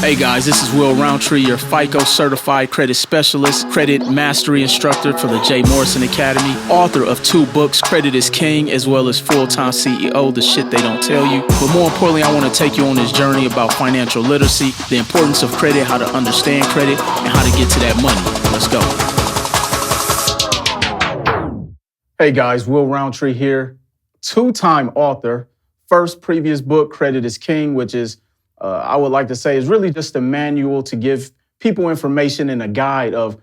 Hey guys, this is Will Roundtree, your FICO certified credit specialist, credit mastery instructor for the J. Morrison Academy, author of 2 books, Credit is King, as well as Full-Time CEO, The Shit They Don't Tell You. But more importantly, I want to take you on this journey about financial literacy, the importance of credit, how to understand credit, and how to get to that money. Let's go. Hey guys, Will Roundtree here, 2-time author. First previous book, Credit is King, which is I would like to say is really just a manual to give people information and a guide of,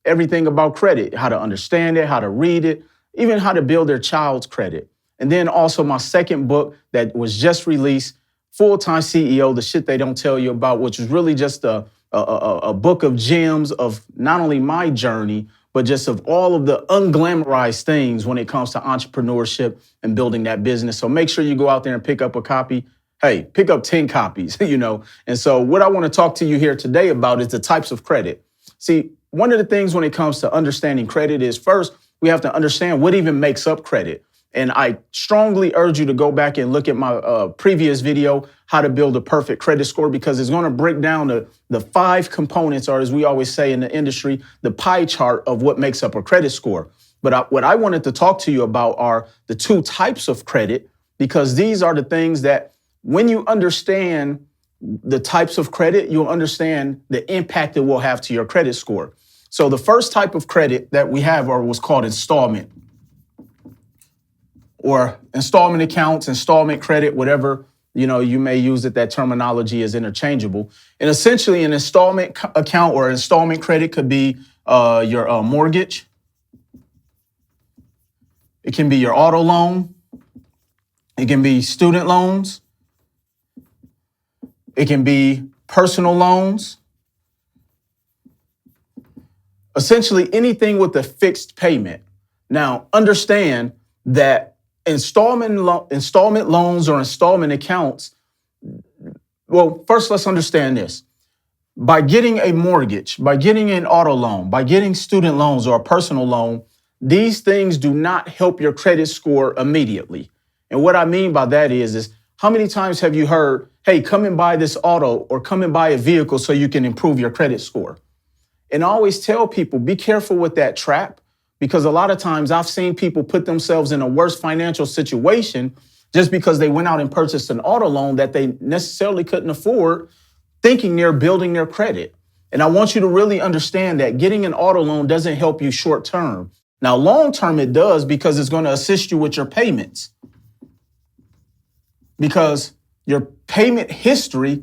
everything about credit, how to understand it, how to read it, even how to build their child's credit. And then also my second book that was just released, Full-Time CEO, The Shit They Don't Tell You About, which is really just a book of gems of not only my journey, but just of all of the unglamorized things when it comes to entrepreneurship and building that business. So make sure you go out there and pick up a copy. Hey, pick up 10 copies, And so what I want to talk to you here today about is the types of credit. See, one of the things when it comes to understanding credit is first, we have to understand what even makes up credit. And I strongly urge you to go back and look at my previous video, how to build a perfect credit score, because it's going to break down the 5 components, or as we always say in the industry, the pie chart of what makes up a credit score. But what I wanted to talk to you about are the 2 types of credit, because these are the things that when you understand the types of credit, you'll understand the impact it will have to your credit score. So the first type of credit that we have are what's called installment, or installment accounts, installment credit, whatever, you may use it. That terminology is interchangeable. And essentially an installment account or installment credit could be your mortgage. It can be your auto loan. It can be student loans. It can be personal loans. Essentially anything with a fixed payment. Now, understand that installment loans or installment accounts, well, first let's understand this. By getting a mortgage, by getting an auto loan, by getting student loans or a personal loan, these things do not help your credit score immediately. And what I mean by that is how many times have you heard, hey, come and buy this auto or come and buy a vehicle so you can improve your credit score? And I always tell people, be careful with that trap, because a lot of times I've seen people put themselves in a worse financial situation just because they went out and purchased an auto loan that they necessarily couldn't afford, thinking they're building their credit. And I want you to really understand that getting an auto loan doesn't help you short term. Now, long term it does, because it's going to assist you with your payments. Because your payment history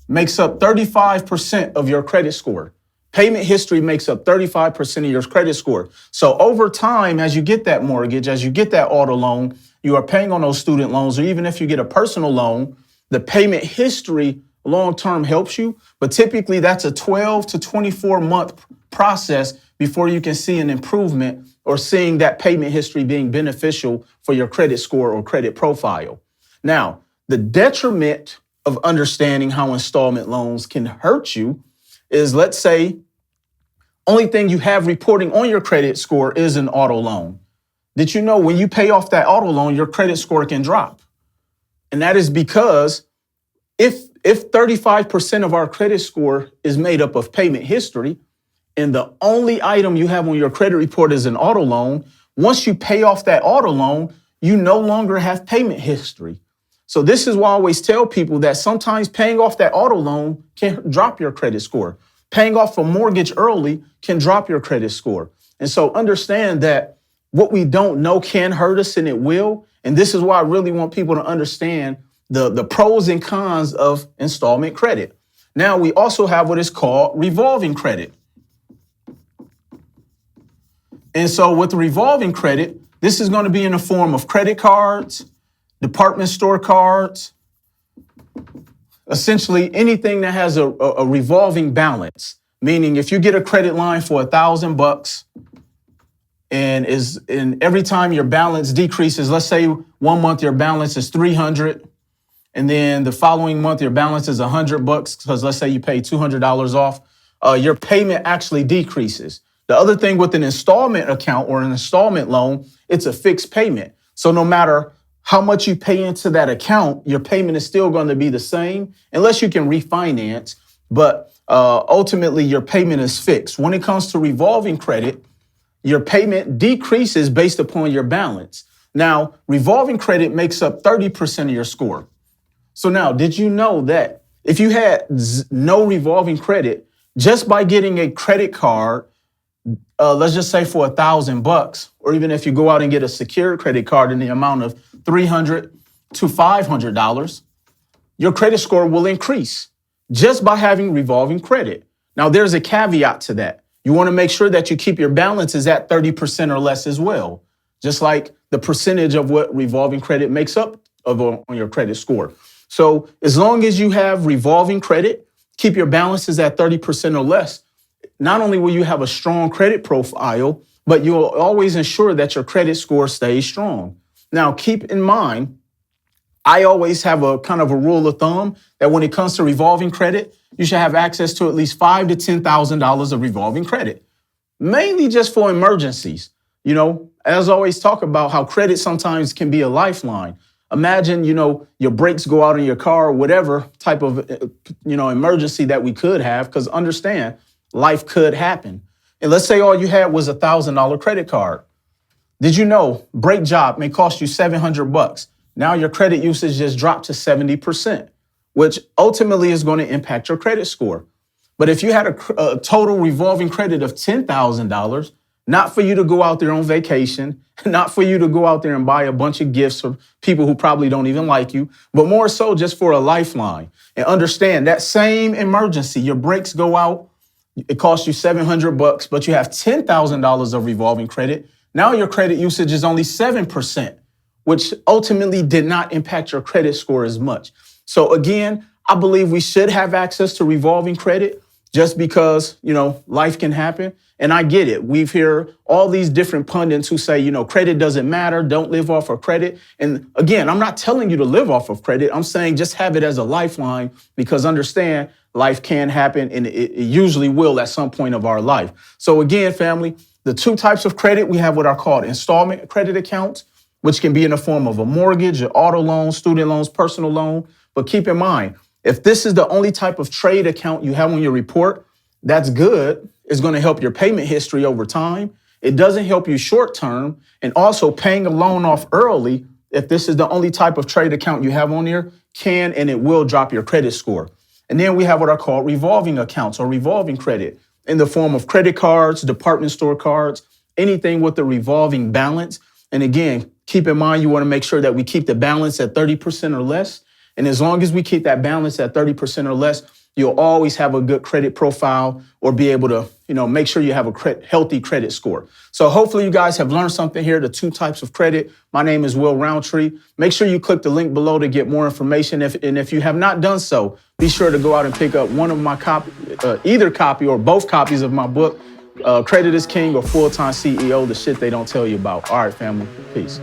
makes up 35% of your credit score. Payment history makes up 35% of your credit score. So over time, as you get that mortgage, as you get that auto loan, you are paying on those student loans, or even if you get a personal loan, the payment history long-term helps you. But typically that's a 12 to 24 month process before you can see an improvement or seeing that payment history being beneficial for your credit score or credit profile. Now, the detriment of understanding how installment loans can hurt you is, let's say, only thing you have reporting on your credit score is an auto loan. Did you know when you pay off that auto loan, your credit score can drop? And that is because if 35% of our credit score is made up of payment history, and the only item you have on your credit report is an auto loan, once you pay off that auto loan, you no longer have payment history. So this is why I always tell people that sometimes paying off that auto loan can drop your credit score. Paying off a mortgage early can drop your credit score. And so understand that what we don't know can hurt us, and it will. And this is why I really want people to understand the pros and cons of installment credit. Now, we also have what is called revolving credit. And so with the revolving credit, this is going to be in the form of credit cards, department store cards, essentially anything that has a revolving balance, meaning if you get a credit line for $1,000 and every time your balance decreases, let's say 1 month your balance is $300, and then the following month your balance is $100, because let's say you pay $200 off, your payment actually decreases. The other thing with an installment account or an installment loan, it's a fixed payment. So no matter how much you pay into that account, your payment is still going to be the same unless you can refinance. But ultimately, your payment is fixed. When it comes to revolving credit, your payment decreases based upon your balance. Now, revolving credit makes up 30% of your score. So now, did you know that if you had no revolving credit, just by getting a credit card, let's just say for $1,000, or even if you go out and get a secured credit card in the amount of $300 to $500, your credit score will increase just by having revolving credit. Now, there's a caveat to that. You want to make sure that you keep your balances at 30% or less as well, just like the percentage of what revolving credit makes up on your credit score. So as long as you have revolving credit, keep your balances at 30% or less. Not only will you have a strong credit profile, but you'll always ensure that your credit score stays strong. Now, keep in mind, I always have a kind of a rule of thumb that when it comes to revolving credit, you should have access to at least $5,000 to $10,000 of revolving credit, mainly just for emergencies. You know, as I always talk about how credit sometimes can be a lifeline. Imagine, your brakes go out in your car, or whatever type of, emergency that we could have, because understand, life could happen. And let's say all you had was $1,000 credit card. Did you know brake job may cost you $700? Now your credit usage just dropped to 70%, which ultimately is going to impact your credit score. But if you had a total revolving credit of $10,000, not for you to go out there on vacation, not for you to go out there and buy a bunch of gifts for people who probably don't even like you, but more so just for a lifeline. And understand that same emergency, your brakes go out, it costs you $700, but you have $10,000 of revolving credit. Now your credit usage is only 7%, which ultimately did not impact your credit score as much. So again, I believe we should have access to revolving credit just because, life can happen. And I get it. We've heard all these different pundits who say, credit doesn't matter. Don't live off of credit. And again, I'm not telling you to live off of credit. I'm saying just have it as a lifeline, because understand life can happen, and it usually will at some point of our life. So again, family, the two types of credit we have what are called installment credit accounts, which can be in the form of a mortgage, an auto loan, student loans, personal loan. But keep in mind, if this is the only type of trade account you have on your report, that's good. It's going to help your payment history over time. It doesn't help you short term. And also paying a loan off early, if this is the only type of trade account you have on there, can and it will drop your credit score. And then we have what are called revolving accounts or revolving credit in the form of credit cards, department store cards, anything with a revolving balance. And again, keep in mind, you want to make sure that we keep the balance at 30% or less. And as long as we keep that balance at 30% or less, you'll always have a good credit profile or be able to, make sure you have a healthy credit score. So hopefully you guys have learned something here, the two types of credit. My name is Will Roundtree. Make sure you click the link below to get more information. If you have not done so, be sure to go out and pick up one of my either copy or both copies of my book, Credit is King or Full-Time CEO, the shit they don't tell you about. All right, family. Peace.